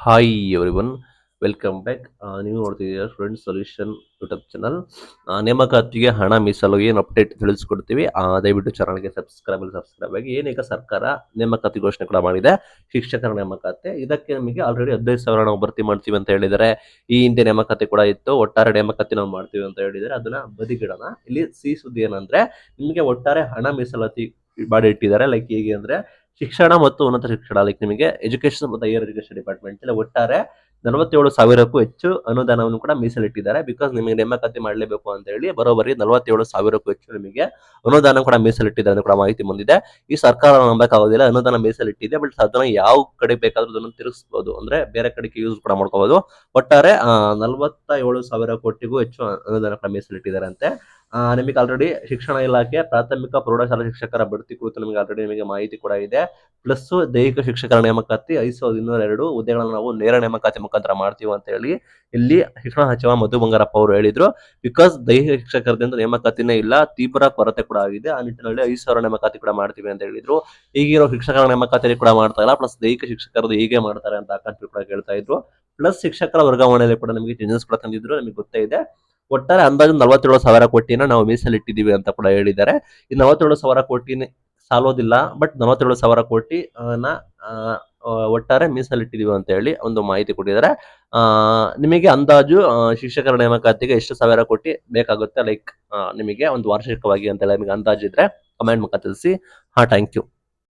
Hi everyone, welcome back. ನೀವು ನೋಡ್ತಿದ್ದೀರಾ student solution YouTube channel. ನೇಮಕಾತಿಗೆ ಹಣ ಮೀಸಲು ಏನು ಅಪ್ಡೇಟ್ ತಿಳಿಸ್ಕೊಡ್ತೀವಿ. ದಯವಿಟ್ಟು ಚಾನಲ್ಗೆ ಸಬ್ಸ್ಕ್ರೈಬ್ ಆಗಿ. ಏನೀಗ ಸರ್ಕಾರ ನೇಮಕಾತಿ ಘೋಷಣೆ ಕೂಡ ಮಾಡಿದೆ, ಶಿಕ್ಷಕರ ನೇಮಕಾತಿ. ಇದಕ್ಕೆ ನಮಗೆ ಆಲ್ರೆಡಿ 15,000 ನಾವು ಭರ್ತಿ ಮಾಡ್ತೀವಿ ಅಂತ ಹೇಳಿದ್ದಾರೆ. ಈ ಹಿಂದೆ ನೇಮಕಾತಿ ಕೂಡ ಇತ್ತು, ಒಟ್ಟಾರೆ ನೇಮಕಾತಿ ನಾವು ಮಾಡ್ತೀವಿ ಅಂತ ಹೇಳಿದ್ದಾರೆ. ಅದನ್ನ ಬದಿಗಿಡೋಣ. ಇಲ್ಲಿ ಸಿಹಿ ಸುದ್ದಿ ಏನಂದ್ರೆ, ನಿಮಗೆ ಒಟ್ಟಾರೆ ಹಣ ಮೀಸಲಾತಿ ಮಾಡಿ ಇಟ್ಟಿದ್ದಾರೆ. ಲೈಕ್ ಹೇಗೆ ಅಂದ್ರೆ, ಶಿಕ್ಷಣ ಮತ್ತು ಉನ್ನತ ಶಿಕ್ಷಣ, ಲೈಕ್ ನಿಮಗೆ ಎಜುಕೇಶನ್ ಮತ್ತು ಹೈಯರ್ ಎಜುಕೇಶನ್ ಡಿಪಾರ್ಟ್ಮೆಂಟ್ ಇಲ್ಲಿ ಒಟ್ಟಾರೆ 47,000ಕ್ಕೂ ಹೆಚ್ಚು ಅನುದಾನವನ್ನು ಕೂಡ ಮೀಸಲಿಟ್ಟಿದ್ದಾರೆ. ಬಿಕಾಸ್ ನಿಮಗೆ ನೇಮಕಾತಿ ಮಾಡಲೇಬೇಕು ಅಂತ ಹೇಳಿ ಬರೋಬ್ಬರಿ 47,000ಕ್ಕೂ ಹೆಚ್ಚು ನಿಮಗೆ ಅನುದಾನ ಕೂಡ ಮೀಸಲಿಟ್ಟಿದ್ದಾರೆ ಅಂತ ಕೂಡ ಮಾಹಿತಿ ಬಂದಿದೆ. ಈ ಸರ್ಕಾರ ನಂಬಕ್ಕಾಗೋದಿಲ್ಲ, ಅನುದಾನ ಮೀಸಲಿಟ್ಟಿದೆ, ಬಟ್ ಅದನ್ನ ಯಾವ ಕಡೆ ಬೇಕಾದ್ರೂ ಅದನ್ನು ತಿರುಗಿಸಬಹುದು, ಅಂದ್ರೆ ಬೇರೆ ಕಡೆಗೆ ಯೂಸ್ ಕೂಡ ಮಾಡ್ಕೋಬಹುದು. ಒಟ್ಟಾರೆ 47,000 ಕೋಟಿಗೂ ಹೆಚ್ಚು ಅನುದಾನ ಕೂಡ ಮೀಸಲಿಟ್ಟಿದ್ದಾರೆ ಅಂತೆ. ನಿಮಗೆ ಆಲ್ರೆಡಿ ಶಿಕ್ಷಣ ಇಲಾಖೆ ಪ್ರಾಥಮಿಕ ಪ್ರೌಢಶಾಲಾ ಶಿಕ್ಷಕರ ಬಡ್ತಿ ಕುರಿತು ನಿಮಗೆ ಮಾಹಿತಿ ಕೂಡ ಇದೆ. ಪ್ಲಸ್ ದೈಹಿಕ ಶಿಕ್ಷಕರ ನೇಮಕಾತಿ 5,202 ಹುದ್ದೆಗಳನ್ನು ನಾವು ನೇರ ನೇಮಕಾತಿ ಮುಖಾಂತರ ಮಾಡ್ತೀವಿ ಅಂತ ಹೇಳಿ ಇಲ್ಲಿ ಶಿಕ್ಷಣ ಸಚಿವ ಮಧು ಬಂಗಾರಪ್ಪ ಅವರು ಹೇಳಿದ್ರು. ಬಿಕಾಸ್ ದೈಹಿಕ ಶಿಕ್ಷಕರದಿಂದ ನೇಮಕಾತಿನೇ ಇಲ್ಲ, ತೀವ್ರ ಕೊರತೆ ಕೂಡ ಆಗಿದೆ. ಆ ನಿಟ್ಟಿನಲ್ಲಿ 5,000 ನೇಮಕಾತಿ ಕೂಡ ಮಾಡ್ತೀವಿ ಅಂತ ಹೇಳಿದ್ರು. ಈಗಿರೋ ಶಿಕ್ಷಕರ ನೇಮಕಾತಿ ಕೂಡ ಮಾಡ್ತಾ ಇಲ್ಲ, ಪ್ಲಸ್ ದೈಹಿಕ ಶಿಕ್ಷಕರದ್ದು ಹೀಗೆ ಮಾಡ್ತಾರೆ ಅಂತ ಆಕಾಂಕ್ಷಿ ಕೂಡ ಕೇಳ್ತಾ ಇದ್ರು. ಪ್ಲಸ್ ಶಿಕ್ಷಕರ ವರ್ಗಾವಣೆಯಲ್ಲಿ ಕೂಡ ನಮಗೆ ಚೇಂಜಸ್ ಕೂಡ ತಂದಿದ್ರು, ನಮಗೆ ಗೊತ್ತೇ ಇದೆ. ಒಟ್ಟಾರೆ ಅಂದಾಜು 47,000 ಕೋಟಿನ ನಾವು ಮೀಸಲಿಟ್ಟಿದ್ದೀವಿ ಅಂತ ಕೂಡ ಹೇಳಿದ್ದಾರೆ. ಈ 47,000 ಕೋಟಿ ಸಾಲೋದಿಲ್ಲ, ಬಟ್ 47,000 ಕೋಟಿ ಒಟ್ಟಾರೆ ಮೀಸಲಿಟ್ಟಿದೀವಿ ಅಂತ ಹೇಳಿ ಒಂದು ಮಾಹಿತಿ ಕೊಟ್ಟಿದ್ದಾರೆ. ನಿಮಗೆ ಅಂದಾಜು ಶಿಕ್ಷಕರ ನೇಮಕಾತಿಗೆ ಎಷ್ಟು ಸಾವಿರ ಕೋಟಿ ಬೇಕಾಗುತ್ತೆ, ಲೈಕ್ ನಿಮಗೆ ಒಂದು ವಾರ್ಷಿಕವಾಗಿ ಅಂತ ಹೇಳಿ ನಿಮಗೆ ಅಂದಾಜು ಇದ್ರೆ ಕಮೆಂಟ್ ಮುಖಾಂತರ ತಿಳಿಸಿ. Thank you.